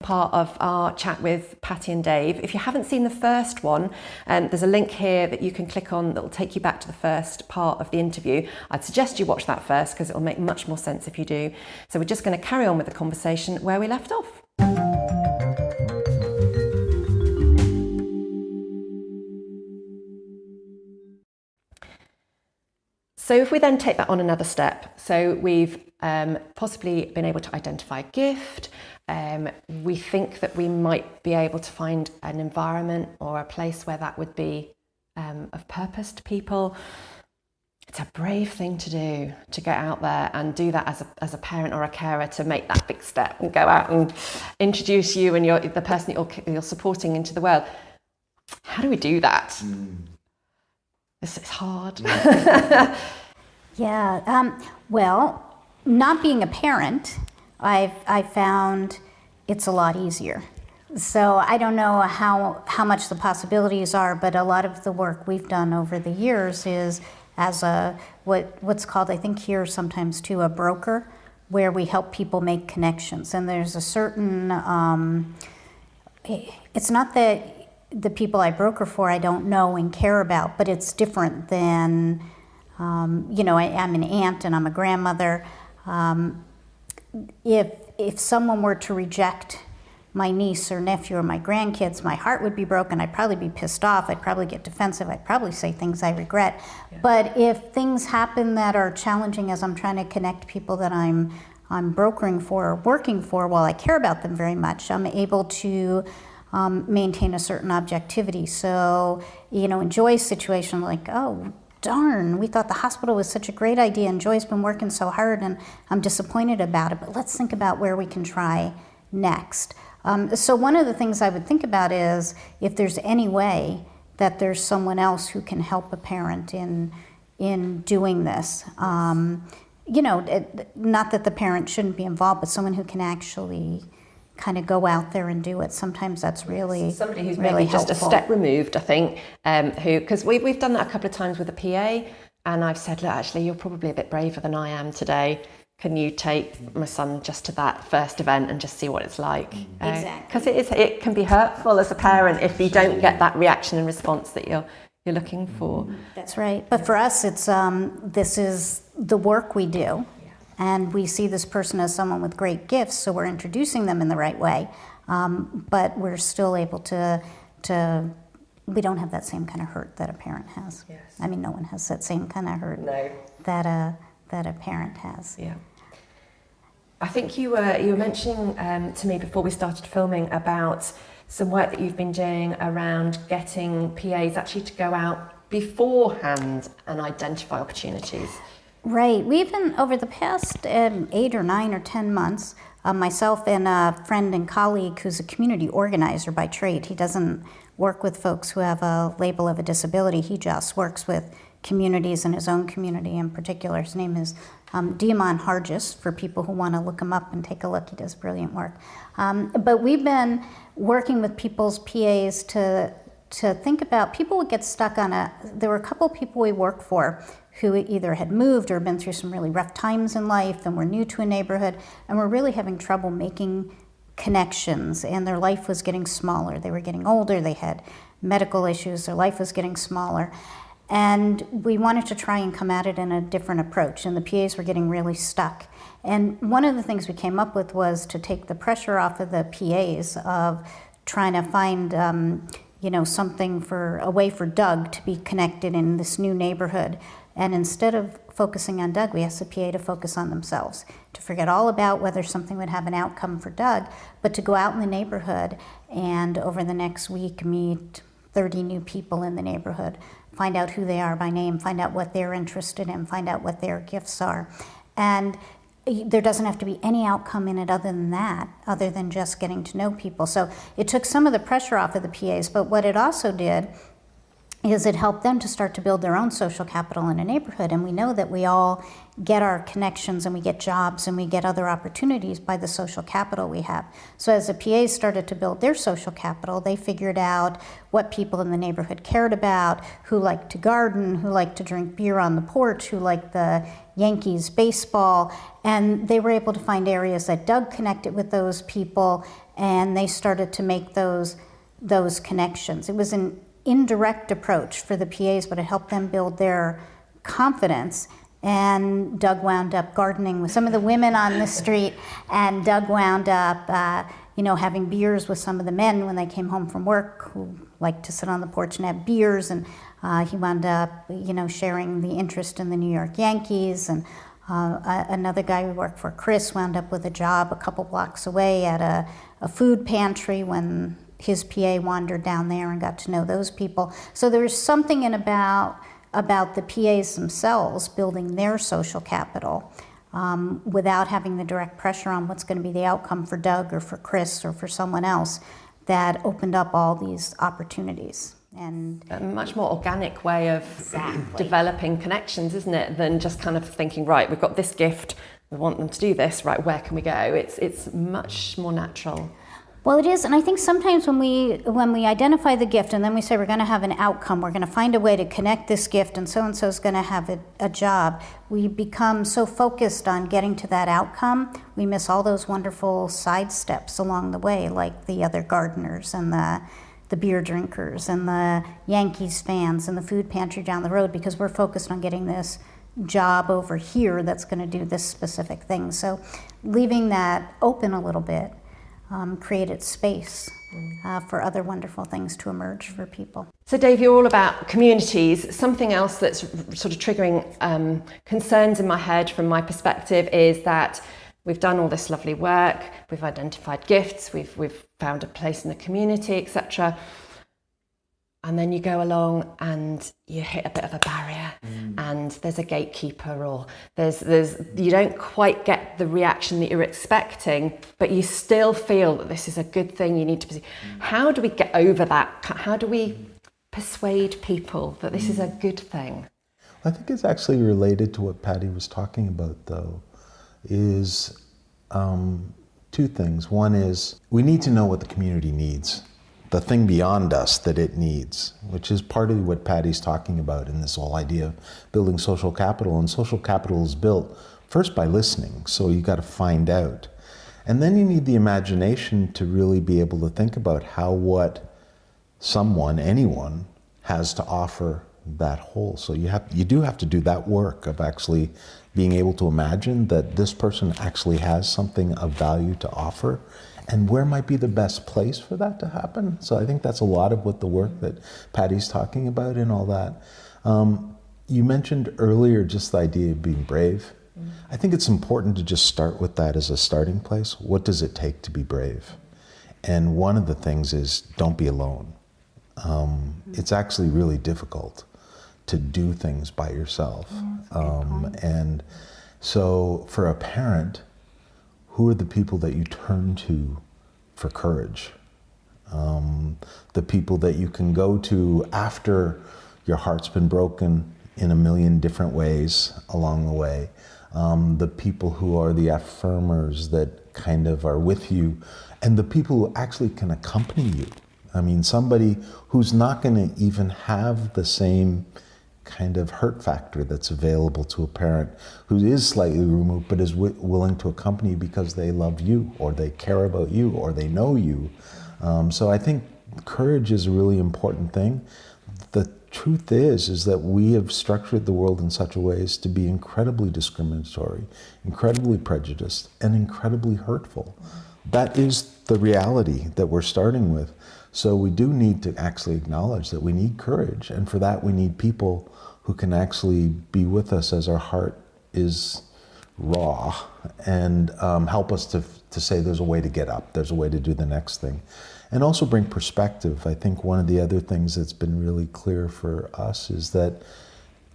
part of our chat with Patti and Dave. If you haven't seen the first one, there's a link here that you can click on that will take you back to the first part of the interview. I'd suggest you watch that first because it will make much more sense if you do. So we're just going to carry on with the conversation where we left off. So if we then take that on another step, so we've possibly been able to identify a gift. We think that we might be able to find an environment or a place where that would be of purpose to people. It's a brave thing to do, to get out there and do that as a parent or a carer, to make that big step and go out and introduce you and the person you're supporting into the world. How do we do that? It's hard. Well, not being a parent, I've found it's a lot easier. So I don't know how much the possibilities are, but a lot of the work we've done over the years is as what's called, I think here sometimes too, a broker, where we help people make connections. And there's a certain, it's not that the people I broker for I don't know and care about, but it's different than, I'm an aunt and I'm a grandmother. If someone were to reject my niece or nephew or my grandkids, my heart would be broken. I'd probably be pissed off. I'd probably get defensive. I'd probably say things I regret. Yeah. But if things happen that are challenging as I'm trying to connect people that I'm brokering for or working for, while I care about them very much, I'm able to maintain a certain objectivity. So, in Joy's situation, like, oh, darn, we thought the hospital was such a great idea and Joy's been working so hard and I'm disappointed about it, but let's think about where we can try next. So one of the things I would think about is if there's any way that there's someone else who can help a parent in doing this. Not that the parent shouldn't be involved, but someone who can actually kind of go out there and do it. Sometimes that's really somebody who's really maybe helpful. Just a step removed, I think, because we've done that a couple of times with a PA, and I've said, look, actually, you're probably a bit braver than I am today. Can you take my son just to that first event and just see what it's like? Exactly. Because it can be hurtful as a parent if you don't get that reaction and response that you're looking for. That's right. But for us, it's this is the work we do. And we see this person as someone with great gifts, so we're introducing them in the right way. But we're still able to we don't have that same kind of hurt that a parent has. Yes. I mean, no one has that same kind of hurt that a parent has. Yeah. I think you were mentioning to me before we started filming about some work that you've been doing around getting PAs actually to go out beforehand and identify opportunities. Right. We've been, over the past 8 or 9 or 10 months, myself and a friend and colleague who's a community organizer by trade. He doesn't work with folks who have a label of a disability. He just works with communities in his own community in particular. His name is DeAmon Harges, for people who want to look him up and take a look. He does brilliant work. But we've been working with people's PAs to think about, people would get stuck on there were a couple of people we worked for who either had moved or been through some really rough times in life and were new to a neighborhood and were really having trouble making connections, and their life was getting smaller. They were getting older, they had medical issues, their life was getting smaller. And we wanted to try and come at it in a different approach, and the PAs were getting really stuck. And one of the things we came up with was to take the pressure off of the PAs of trying to find something a way for Doug to be connected in this new neighborhood. And instead of focusing on Doug, we asked the PA to focus on themselves, to forget all about whether something would have an outcome for Doug, but to go out in the neighborhood and over the next week meet 30 new people in the neighborhood, find out who they are by name, find out what they're interested in, find out what their gifts are. And there doesn't have to be any outcome in it other than that, other than just getting to know people. So it took some of the pressure off of the PAs, but what it also did is it helped them to start to build their own social capital in a neighborhood. And we know that we all get our connections and we get jobs and we get other opportunities by the social capital we have. So as the PAs started to build their social capital, they figured out what people in the neighborhood cared about, who liked to garden, who liked to drink beer on the porch, who liked the Yankees baseball, and they were able to find areas that Doug connected with those people, and they started to make those connections. It was an indirect approach for the PAs, but it helped them build their confidence. And Doug wound up gardening with some of the women on the street, and Doug wound up having beers with some of the men when they came home from work, who liked to sit on the porch and have beers. And he wound up sharing the interest in the New York Yankees. And another guy who worked for, Chris, wound up with a job a couple blocks away at a food pantry when his PA wandered down there and got to know those people. So there was something about the PAs themselves building their social capital without having the direct pressure on what's going to be the outcome for Doug or for Chris or for someone else, that opened up all these opportunities. And a much more organic way of developing connections, isn't it, than just kind of thinking, right, we've got this gift, we want them to do this, right, where can we go? It's much more natural. Well, it is, and I think sometimes when we identify the gift and then we say we're going to have an outcome, we're going to find a way to connect this gift, and so is going to have a job, we become so focused on getting to that outcome, we miss all those wonderful side steps along the way, like the other gardeners and the beer drinkers and the Yankees fans and the food pantry down the road, because we're focused on getting this job over here that's going to do this specific thing. So leaving that open a little bit created space for other wonderful things to emerge for people. So Dave, you're all about communities. Something else that's sort of triggering concerns in my head from my perspective is that we've done all this lovely work, we've identified gifts, we've found a place in the community, etc. And then you go along and you hit a bit of a barrier, and there's a gatekeeper, or there's you don't quite get the reaction that you're expecting, but you still feel that this is a good thing you need to pursue. How do we get over that? How do we persuade people that this is a good thing? I think it's actually related to what Patti was talking about, though, is two things. One is we need to know what the community needs, the thing beyond us that it needs, which is partly what Patti's talking about in this whole idea of building social capital. And social capital is built first by listening, so you got to find out. And then you need the imagination to really be able to think about how what someone, anyone, has to offer that whole. So you do have to do that work of actually being able to imagine that this person actually has something of value to offer, and where might be the best place for that to happen. So I think that's a lot of what the work that Patti's talking about and all that. You mentioned earlier just the idea of being brave. I think it's important to just start with that as a starting place. What does it take to be brave? And one of the things is don't be alone. It's actually really difficult to do things by yourself. And so for a parent, who are the people that you turn to for courage? The people that you can go to after your heart's been broken in a million different ways along the way. The people who are the affirmers that kind of are with you, and the people who actually can accompany you. I mean, somebody who's not going to even have the same kind of hurt factor that's available to a parent who is slightly removed but is willing to accompany you because they love you, or they care about you, or they know you. So I think courage is a really important thing. The truth is that we have structured the world in such a way as to be incredibly discriminatory, incredibly prejudiced, and incredibly hurtful. That is the reality that we're starting with. So we do need to actually acknowledge that we need courage, and for that we need people who can actually be with us as our heart is raw, and help us to say there's a way to get up, there's a way to do the next thing. And also bring perspective. I think one of the other things that's been really clear for us is that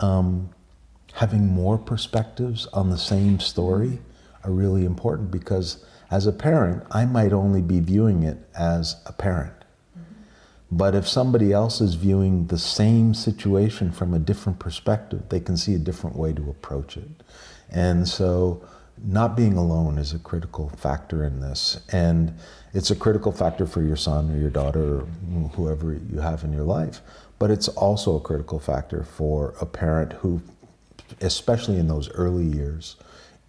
having more perspectives on the same story are really important, because as a parent, I might only be viewing it as a parent. But if somebody else is viewing the same situation from a different perspective, they can see a different way to approach it. And so not being alone is a critical factor in this. And it's a critical factor for your son or your daughter or whoever you have in your life. But it's also a critical factor for a parent who, especially in those early years,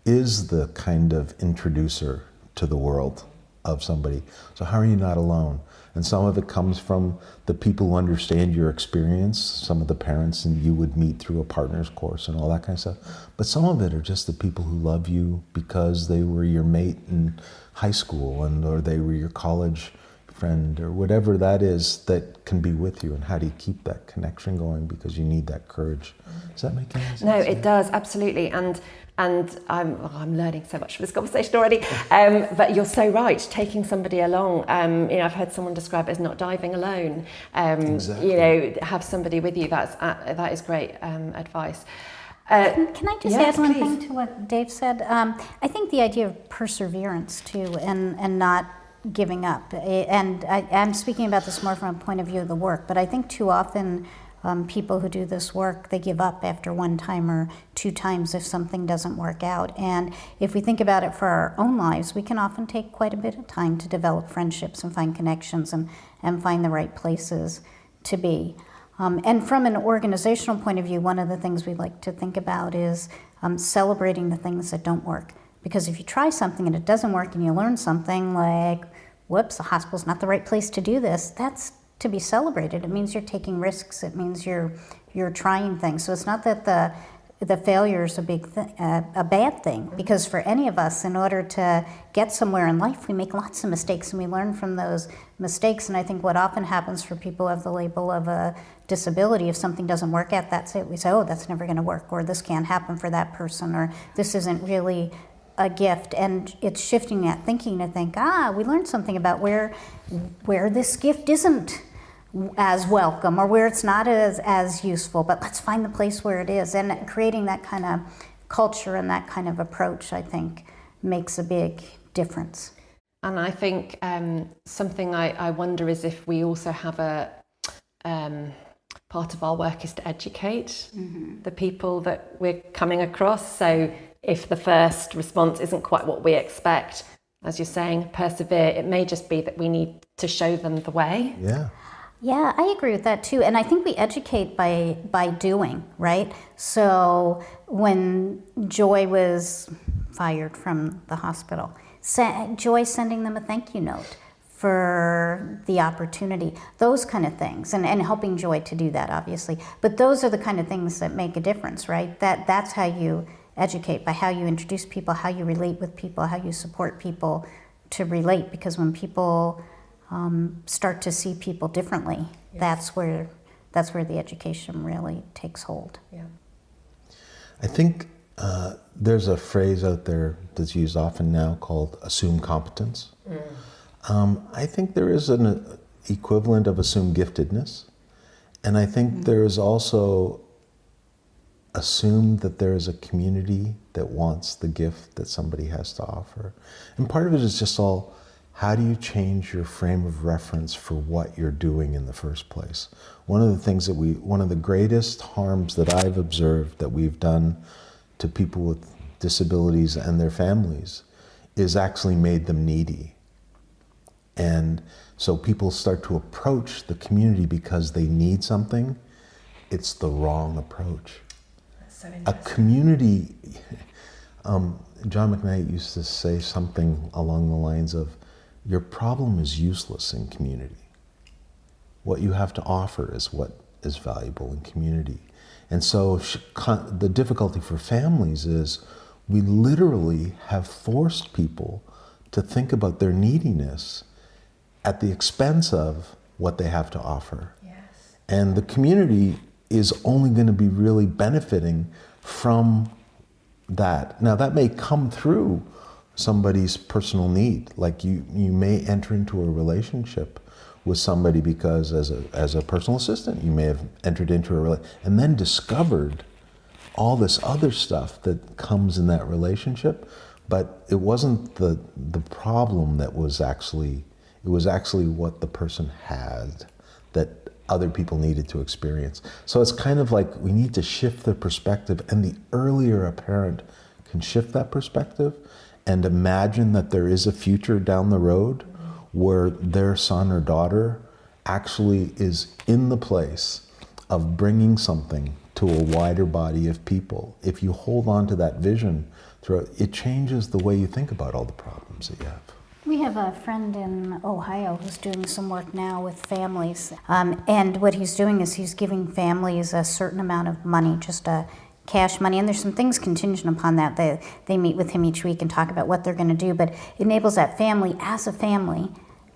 is the kind of introducer to the world. of somebody. So how are you not alone? And some of it comes from the people who understand your experience, some of the parents and you would meet through a partner's course and all that kind of stuff. But some of it are just the people who love you because they were your mate in high school or they were your college friend or whatever that is that can be with you. And how do you keep that connection going because you need that courage? Does that make any sense? No, it does, absolutely. And I'm learning so much from this conversation already. But you're so right. Taking somebody along, I've heard someone describe it as not diving alone. Exactly. Have somebody with you. That is great advice. Can I just yes, add one please. thing to what Dave said? I think the idea of perseverance too, and not giving up. And I'm speaking about this more from a point of view of the work, but I think too often people who do this work, they give up after one time or two times if something doesn't work out. And if we think about it for our own lives, we can often take quite a bit of time to develop friendships and find connections and find the right places to be. And from an organizational point of view, one of the things we like to think about is celebrating the things that don't work. Because if you try something and it doesn't work and you learn something like, whoops, the hospital's not the right place to do this, that's to be celebrated. It means you're taking risks. It means you're trying things. So it's not that the failure is a bad thing, because for any of us, in order to get somewhere in life, we make lots of mistakes and we learn from those mistakes. And I think what often happens for people who have the label of a disability, if something doesn't work out, that's it. We say, oh, that's never going to work, or this can't happen for that person, or this isn't really a gift. And it's shifting that thinking to think, we learned something about where this gift isn't as welcome or where it's not as useful, but let's find the place where it is. And creating that kind of culture and that kind of approach, I think, makes a big difference. And I think something I wonder is if we also have a part of our work is to educate the people that we're coming across. So if the first response isn't quite what we expect, as you're saying, persevere. It may just be that we need to show them the way. Yeah, I agree with that too. And I think we educate by doing, right? So when Joy was fired from the hospital, Joy sending them a thank you note for the opportunity, those kind of things, and helping Joy to do that, obviously. But those are the kind of things that make a difference, right? That's how you educate, by how you introduce people, how you relate with people, how you support people to relate. Because when people start to see people differently, that's where the education really takes hold. Yeah. I think there's a phrase out there that's used often now called assume competence. I think there is an equivalent of assume giftedness. And I think there is also assume that there is a community that wants the gift that somebody has to offer. And part of it is just all, how do you change your frame of reference for what you're doing in the first place? One of the greatest harms that I've observed that we've done to people with disabilities and their families is actually made them needy. And so people start to approach the community because they need something. It's the wrong approach. So a community, John McKnight used to say something along the lines of, your problem is useless in community. What you have to offer is what is valuable in community. And so the difficulty for families is we literally have forced people to think about their neediness at the expense of what they have to offer. Yes. And the community is only going to be really benefiting from that. Now that may come through somebody's personal need. Like you may enter into a relationship with somebody because as a personal assistant, you may have entered into a relationship and then discovered all this other stuff that comes in that relationship. But it wasn't the problem that was actually, it was actually what the person had that other people needed to experience. So it's kind of like we need to shift the perspective, and the earlier a parent can shift that perspective and imagine that there is a future down the road where their son or daughter actually is in the place of bringing something to a wider body of people. If you hold on to that vision, it changes the way you think about all the problems that you have. We have a friend in Ohio who's doing some work now with families. And what he's doing is he's giving families a certain amount of money, just a cash money. And there's some things contingent upon that. They meet with him each week and talk about what they're going to do. But it enables that family, as a family,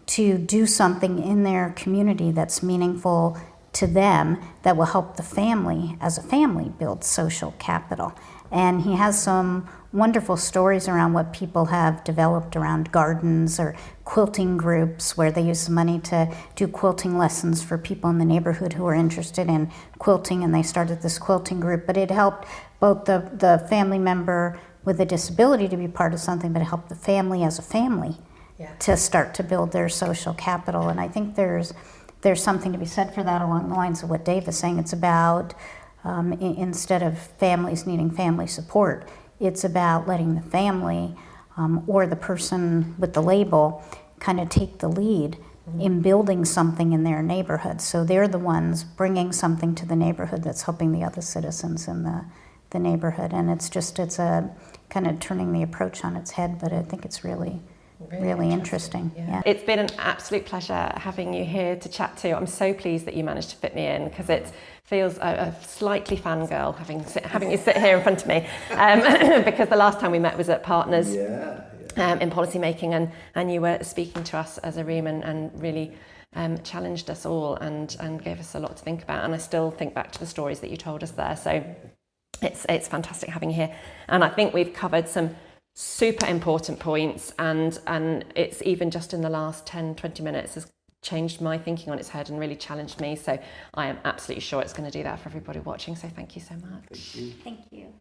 to do something in their community that's meaningful to them, that will help the family, as a family, build social capital. And he has some wonderful stories around what people have developed around gardens or quilting groups, where they use the money to do quilting lessons for people in the neighborhood who are interested in quilting, and they started this quilting group. But it helped both the family member with a disability to be part of something, but it helped the family as a family to start to build their social capital. And I think there's something to be said for that, along the lines of what Dave is saying. It's about instead of families needing family support, it's about letting the family or the person with the label kind of take the lead in building something in their neighborhood. So they're the ones bringing something to the neighborhood that's helping the other citizens in the neighborhood. And it's a kind of turning the approach on its head, but I think it's really interesting. Yeah. It's been an absolute pleasure having you here to chat to. I'm so pleased that you managed to fit me in, because it feels a slightly fangirl having you sit here in front of me, because the last time we met was at Partners in Policymaking, and you were speaking to us as a room and really challenged us all and gave us a lot to think about. And I still think back to the stories that you told us there. So it's fantastic having you here. And I think we've covered some super important points, and it's even just in the last 10-20 minutes has changed my thinking on its head and really challenged me. So I am absolutely sure it's going to do that for everybody watching. So thank you so much. Thank you. Thank you.